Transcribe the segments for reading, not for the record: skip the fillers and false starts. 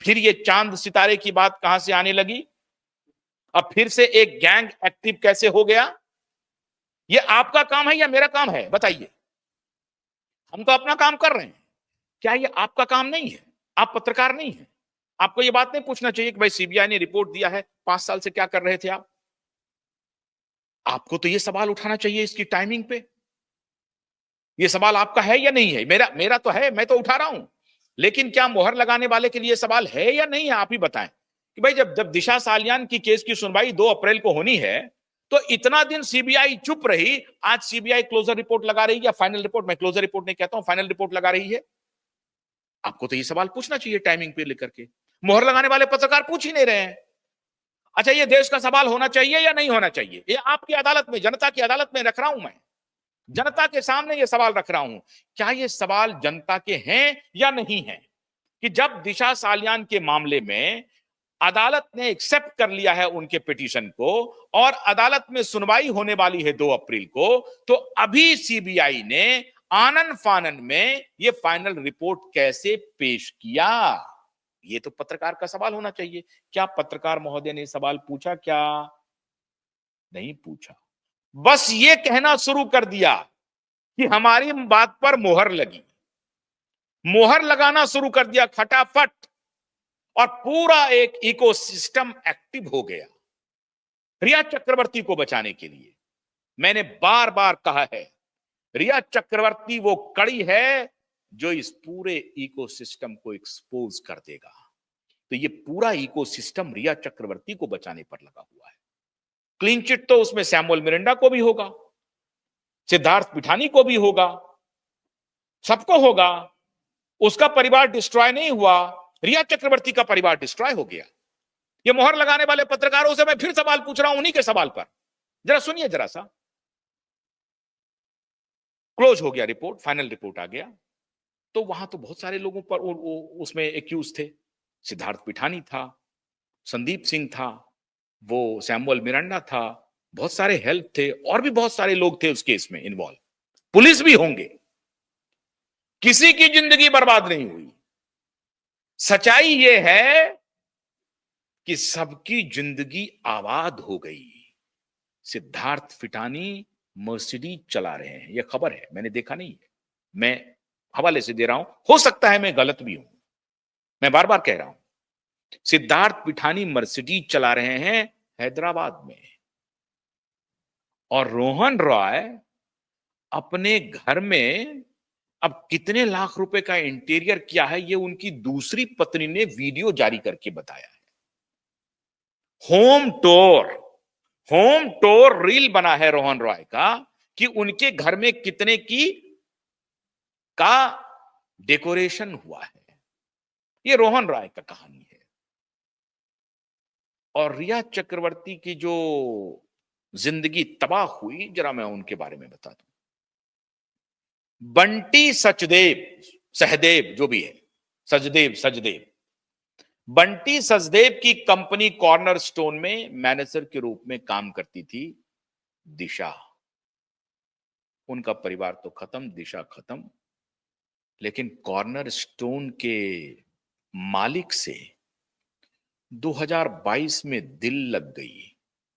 फिर ये चांद सितारे की बात कहां से आने लगी? अब फिर से एक गैंग एक्टिव कैसे हो गया? ये आपका काम है या मेरा काम है? बताइए। हम तो अपना काम कर रहे हैं, क्या ये आपका काम नहीं है? आप पत्रकार नहीं है? आपको ये बात नहीं पूछना चाहिए कि भाई सीबीआई ने रिपोर्ट दिया है, 5 साल से क्या कर रहे थे आप? आपको तो ये सवाल उठाना चाहिए इसकी टाइमिंग पे। ये सवाल आपका है या नहीं है? मेरा मेरा तो है, मैं तो उठा रहा हूं। लेकिन क्या मोहर लगाने वाले के लिए सवाल है या नहीं है? आप ही बताएं कि भाई जब जब दिशा सालियान की केस की सुनवाई 2 अप्रैल को होनी है, तो इतना दिन सीबीआई चुप रही, आज सीबीआई क्लोजर रिपोर्ट लगा रही है, या फाइनल रिपोर्ट, मैं क्लोजर रिपोर्ट नहीं कहता हूं, फाइनल रिपोर्ट लगा रही है। आपको तो ये सवाल पूछना चाहिए टाइमिंग पे लेकर के। मोहर लगाने वाले पत्रकार पूछ ही नहीं रहे हैं। अच्छा, ये देश का सवाल होना चाहिए या नहीं होना चाहिए? ये आपकी अदालत में, जनता की अदालत में रख रहा हूं मैं, जनता के सामने ये सवाल रख रहा हूं। क्या ये सवाल जनता के हैं या नहीं है कि जब दिशा सालियान के मामले में अदालत ने एक्सेप्ट कर लिया है उनके पिटीशन को और अदालत में सुनवाई होने वाली है 2 अप्रैल को, तो अभी सीबीआई ने आनन फानन में ये फाइनल रिपोर्ट कैसे पेश किया? ये तो पत्रकार का सवाल होना चाहिए। क्या पत्रकार महोदय ने सवाल पूछा? क्या नहीं पूछा, बस ये कहना शुरू कर दिया कि हमारी बात पर मोहर लगी। मोहर लगाना शुरू कर दिया फटाफट, और पूरा एक इकोसिस्टम एक्टिव हो गया रिया चक्रवर्ती को बचाने के लिए। मैंने बार बार कहा है, रिया चक्रवर्ती वो कड़ी है जो इस पूरे इकोसिस्टम को एक्सपोज कर देगा। तो ये पूरा इकोसिस्टम रिया चक्रवर्ती को बचाने पर लगा हुआ है। क्लीन चिट तो उसमें सैमुअल मिरांडा को भी होगा, सिद्धार्थ पिठानी को भी होगा, सबको होगा। उसका परिवार डिस्ट्रॉय नहीं हुआ, रिया चक्रवर्ती का परिवार डिस्ट्रॉय हो गया। ये मोहर लगाने वाले पत्रकारों से मैं फिर सवाल पूछ रहा हूं, उन्हीं के सवाल पर। जरा सुनिए, जरा सा। क्लोज हो गया रिपोर्ट, फाइनल रिपोर्ट आ गया, तो वहां तो बहुत सारे लोगों पर उसमें एक्यूज थे। सिद्धार्थ पिठानी था, संदीप सिंह था, वो सैमुअल मिरांडा था, बहुत सारे हेल्प थे, और भी बहुत सारे लोग थे उस केस में इन्वॉल्व, पुलिस भी होंगे। किसी की जिंदगी बर्बाद नहीं हुई। सच्चाई यह है कि सबकी जिंदगी आबाद हो गई। सिद्धार्थ पिठानी मर्सिडीज चला रहे हैं, यह खबर है, मैंने देखा नहीं है, मैं हवाले से दे रहा हूं, हो सकता है मैं गलत भी हूं। मैं बार बार कह रहा हूं, सिद्धार्थ पिठानी मर्सिडीज चला रहे हैं हैदराबाद में, और रोहन रॉय अपने घर में अब कितने लाख रुपए का इंटीरियर किया है, ये उनकी दूसरी पत्नी ने वीडियो जारी करके बताया है। Home tour, home tour reel बना है रोहन रॉय का कि उनके घर में कितने की का डेकोरेशन हुआ है। ये रोहन रॉय का कहानी है। और रिया चक्रवर्ती की जो जिंदगी तबाह हुई, जरा मैं उनके बारे में बता दूं। बंटी सचदेव, सहदेव जो भी है, सचदेव सचदेव, बंटी सचदेव की कंपनी कॉर्नर स्टोन में मैनेजर के रूप में काम करती थी दिशा। उनका परिवार तो खत्म, दिशा खत्म, लेकिन कॉर्नर स्टोन के मालिक से 2022 में दिल लग गई,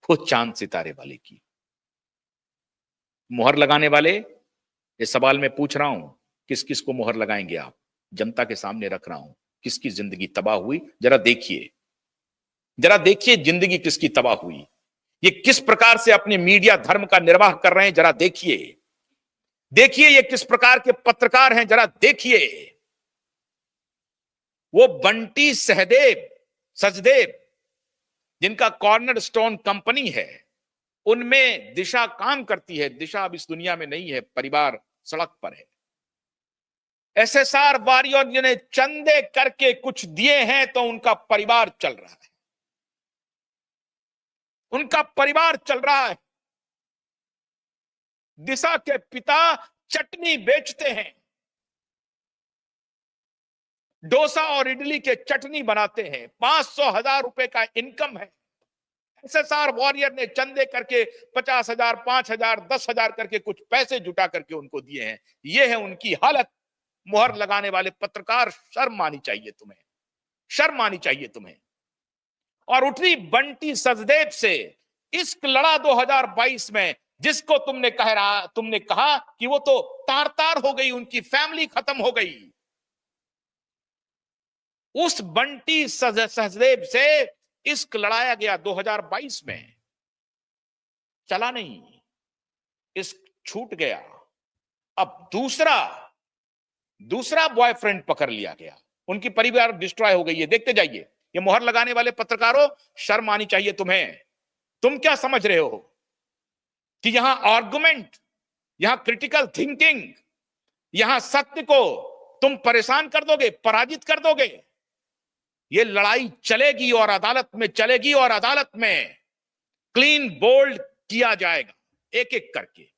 वो चांद सितारे वाले की। मोहर लगाने वाले, ये सवाल मैं पूछ रहा हूं, किस किस को मोहर लगाएंगे आप? जनता के सामने रख रहा हूं, किसकी जिंदगी तबाह हुई, जरा देखिए, जरा देखिए जिंदगी किसकी तबाह हुई। ये किस प्रकार से अपने मीडिया धर्म का निर्वाह कर रहे हैं, जरा देखिए। देखिए ये किस प्रकार के पत्रकार हैं, जरा देखिए। वो बंटी सहदेव, सचदेव, जिनका कॉर्नर स्टोन कंपनी है, उनमें दिशा काम करती है। दिशा अब इस दुनिया में नहीं है, परिवार सड़क पर है। एसएसआर वारियर ने चंदे करके कुछ दिए हैं तो उनका परिवार चल रहा है, उनका परिवार चल रहा है। दिशा के पिता चटनी बेचते हैं, डोसा और इडली के चटनी बनाते हैं, 500,000 रुपए का इनकम है। एसएसआर वॉरियर ने चंदे करके 50,000, 5,000, 10,000 करके कुछ पैसे जुटा करके उनको दिए हैं। यह है उनकी हालत। मोहर लगाने वाले पत्रकार, शर्म आनी चाहिए तुम्हें। शर्म आनी चाहिए तुम्हें। और उठी बंटी सचदेव से इश्क लड़ा 2022 में, जिसको तुमने कहा कि वो तो तार तार हो गई, उनकी फैमिली खत्म हो गई। उस बंटी सचदेव से इश्क लड़ाया गया 2022 में, चला नहीं, इश्क छूट गया। अब दूसरा बॉयफ्रेंड पकड़ लिया गया, उनकी परिवार डिस्ट्रॉय हो गई है। देखते जाइए। ये मोहर लगाने वाले पत्रकारों, शर्म आनी चाहिए तुम्हें। तुम क्या समझ रहे हो कि यहां आर्गुमेंट, यहां क्रिटिकल थिंकिंग, यहां सत्य को तुम परेशान कर दोगे, पराजित कर दोगे? ये लड़ाई चलेगी और अदालत में चलेगी, और अदालत में क्लीन बोल्ड किया जाएगा एक एक करके।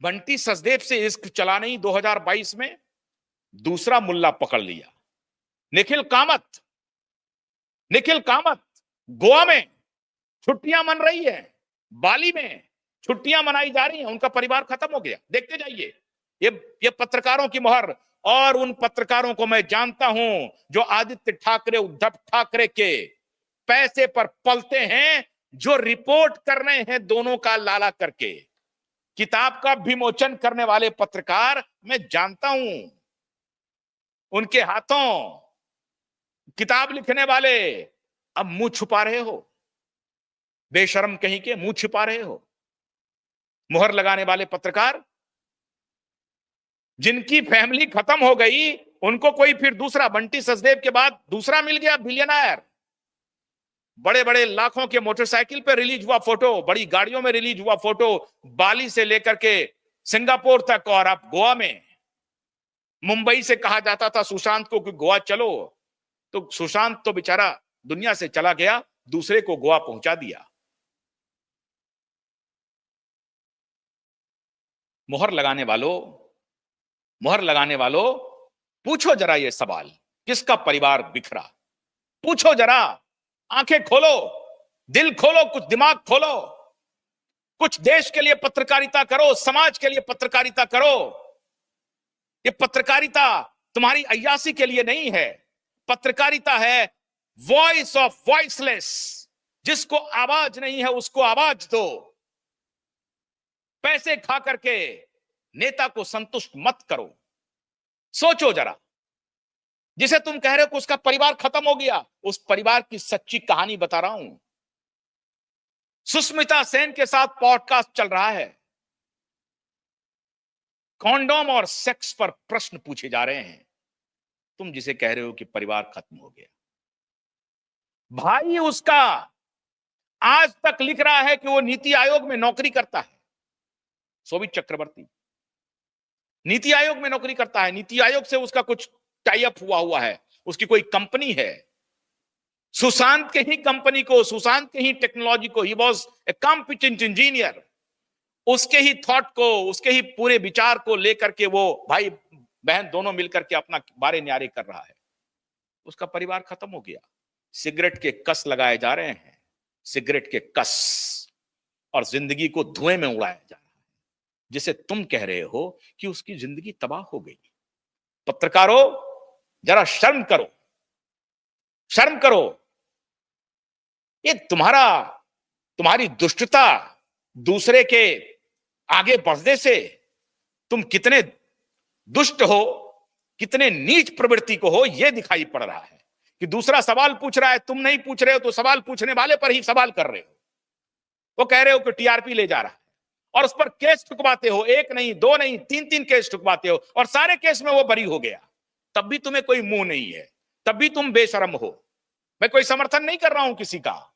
बंटी सचदेव से इश्क चला नहीं 2022 में, दूसरा मुल्ला पकड़ लिया, निखिल कामत। गोवा में छुट्टियां मन रही है, बाली में छुट्टियां मनाई जा रही हैं, उनका परिवार खत्म हो गया। देखते जाइए। ये पत्रकारों की मोहर, और उन पत्रकारों को मैं जानता हूं जो आदित्य ठाकरे, उद्धव ठाकरे के पैसे पर पलते हैं, जो रिपोर्ट कर रहे हैं दोनों का लाला करके। किताब का विमोचन करने वाले पत्रकार मैं जानता हूं, उनके हाथों किताब लिखने वाले। अब मुंह छुपा रहे हो, बेशर्म कहीं के, मुंह छुपा रहे हो। मोहर लगाने वाले पत्रकार, जिनकी फैमिली खत्म हो गई, उनको कोई फिर दूसरा, बंटी सचदेव के बाद दूसरा मिल गया बिलियनर। बड़े बड़े लाखों के मोटरसाइकिल पे रिलीज हुआ फोटो, बड़ी गाड़ियों में रिलीज हुआ फोटो, बाली से लेकर के सिंगापुर तक। और अब गोवा में, मुंबई से कहा जाता था सुशांत को कि गोवा चलो, तो सुशांत तो बेचारा दुनिया से चला गया, दूसरे को गोवा पहुंचा दिया। मोहर लगाने वालों, पूछो जरा ये सवाल, किसका परिवार बिखरा? पूछो जरा, आंखें खोलो, दिल खोलो, कुछ दिमाग खोलो, कुछ देश के लिए पत्रकारिता करो, समाज के लिए पत्रकारिता करो। ये पत्रकारिता तुम्हारी अय्यासी के लिए नहीं है। पत्रकारिता है वॉइस ऑफ वॉइसलेस। जिसको आवाज नहीं है उसको आवाज दो। पैसे खा करके नेता को संतुष्ट मत करो। सोचो जरा, जिसे तुम कह रहे हो कि उसका परिवार खत्म हो गया, उस परिवार की सच्ची कहानी बता रहा हूं। सुष्मिता सेन के साथ पॉडकास्ट चल रहा है, कॉन्डोम और सेक्स पर प्रश्न पूछे जा रहे हैं। तुम जिसे कह रहे हो कि परिवार खत्म हो गया, भाई उसका आज तक लिख रहा है कि वो नीति आयोग में नौकरी करता है। शोभित चक्रवर्ती नीति आयोग में नौकरी करता है, नीति आयोग से उसका कुछ टाई अप हुआ है, उसकी कोई कंपनी है। सुशांत के ही कंपनी को, सुशांत के ही टेक्नोलॉजी को, he was a competent engineer, उसके ही थॉट को, उसके ही पूरे विचार को लेकर के वो भाई बहन दोनों मिलकर के अपना बारे न्यारे कर रहा है। उसका परिवार खत्म हो गया। सिगरेट के कस लगाए जा रहे हैं, सिगरेट के कस, और जिंदगी को धुएं में उड़ाया जा रहा है, जिसे तुम कह रहे हो कि उसकी जिंदगी तबाह हो गई। पत्रकारों, जरा शर्म करो, शर्म करो। ये तुम्हारी दुष्टता, दूसरे के आगे बढ़ने से तुम कितने दुष्ट हो, कितने नीच प्रवृत्ति को हो, यह दिखाई पड़ रहा है। कि दूसरा सवाल पूछ रहा है, तुम नहीं पूछ रहे हो, तो सवाल पूछने वाले पर ही सवाल कर रहे हो। वो कह रहे हो कि टीआरपी ले जा रहा है, और उस पर केस ठुकवाते हो, एक नहीं, दो नहीं, तीन केस ठुकवाते हो, और सारे केस में वो बरी हो गया। तब भी तुम्हें कोई मुंह नहीं है, तब भी तुम बेशरम हो। मैं कोई समर्थन नहीं कर रहा हूं किसी का,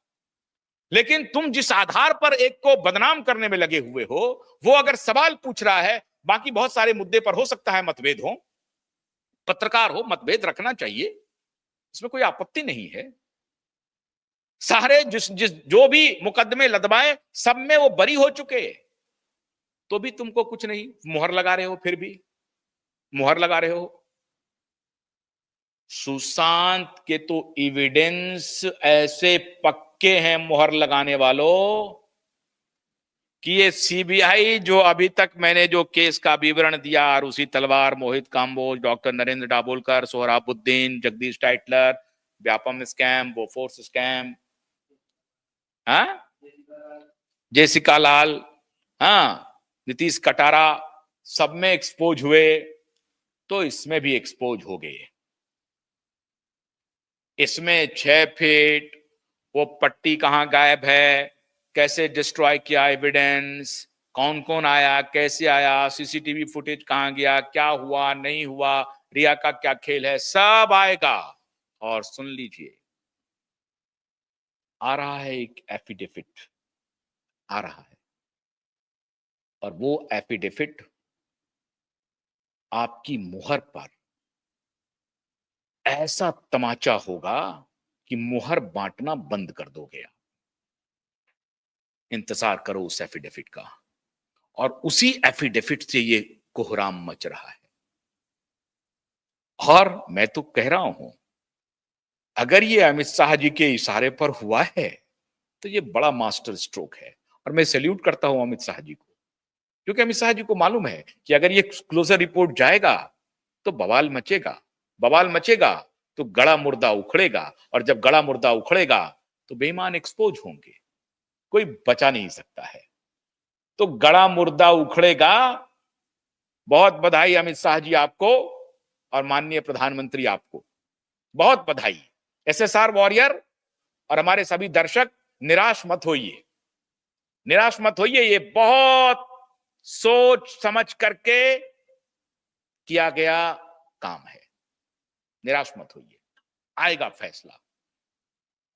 लेकिन तुम जिस आधार पर एक को बदनाम करने में लगे हुए हो, वो अगर सवाल पूछ रहा है, बाकी बहुत सारे मुद्दे पर हो सकता है मतभेद हो, पत्रकार हो, मतभेद रखना चाहिए, इसमें कोई आपत्ति नहीं है। सारे जो भी मुकदमे लदवाए, सब में वो बरी हो चुके, तो भी तुमको कुछ नहीं, मुहर लगा रहे हो, फिर भी मुहर लगा रहे हो। सुशांत के तो एविडेंस ऐसे पक्के हैं मुहर लगाने वालों, कि ये सीबीआई जो अभी तक मैंने जो केस का विवरण दिया, Rusi Talwar, Mohit Kamboj, doctor Narendra Dabholkar, Sohrabuddin, Jagdish Tytler, Vyapam scam, Bofors scam, हाँ, जेसिका लाल, हाँ, नीतीश कटारा, सब में एक्सपोज हुए, तो इसमें भी एक्सपोज हो गए। इसमें 6 फीट, वो पट्टी कहां गायब है, कैसे डिस्ट्रॉय किया एविडेंस, कौन कौन आया, कैसे आया, सीसीटीवी फुटेज कहां गया, क्या हुआ नहीं हुआ, रिया का क्या खेल है, सब आएगा। और सुन लीजिए, आ रहा है एक एफिडेविट, आ रहा है, और वो एफिडेविट आपकी मुहर पर ऐसा तमाचा होगा कि मुहर बांटना बंद कर दोगे आप। इंतजार करो उस एफिडेविट का, और उसी एफिडेविट से ये कोहराम मच रहा है। और मैं तो कह रहा हूं, अगर ये अमित शाह जी के इशारे पर हुआ है तो ये बड़ा मास्टर स्ट्रोक है, और मैं सैल्यूट करता हूं अमित शाह जी को, क्योंकि अमित शाह जी को मालूम है कि अगर ये क्लोजर रिपोर्ट जाएगा तो बवाल मचेगा, बवाल मचेगा तो गड़ा मुर्दा उखड़ेगा, और जब गड़ा मुर्दा उखड़ेगा तो बेईमान एक्सपोज होंगे, कोई बचा नहीं सकता है। तो गड़ा मुर्दा उखड़ेगा। बहुत बधाई अमित शाह जी आपको, और माननीय प्रधानमंत्री आपको, बहुत बधाई। एसएसआर वॉरियर और हमारे सभी दर्शक, निराश मत होइए, निराश मत होइए, ये बहुत सोच समझ करके किया गया काम है, निराश मत होइए, आएगा फैसला।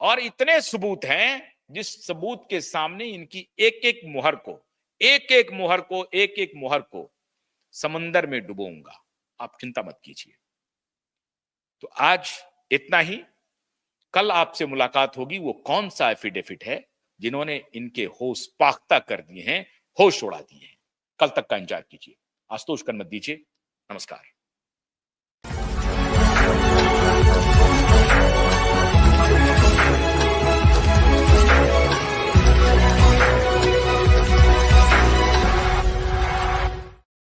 और इतने सबूत हैं जिस सबूत के सामने इनकी एक एक मुहर को, एक एक मुहर को, एक एक मुहर को समंदर में डुबोऊंगा, आप चिंता मत कीजिए। तो आज इतना ही, कल आपसे मुलाकात होगी। वो कौन सा एफिडेविट है जिन्होंने इनके होश पाख्ता कर दिए हैं, होश उड़ा दिए हैं, कल तक का इंतजार कीजिए। आशुतोष कर मत दीजिए। नमस्कार।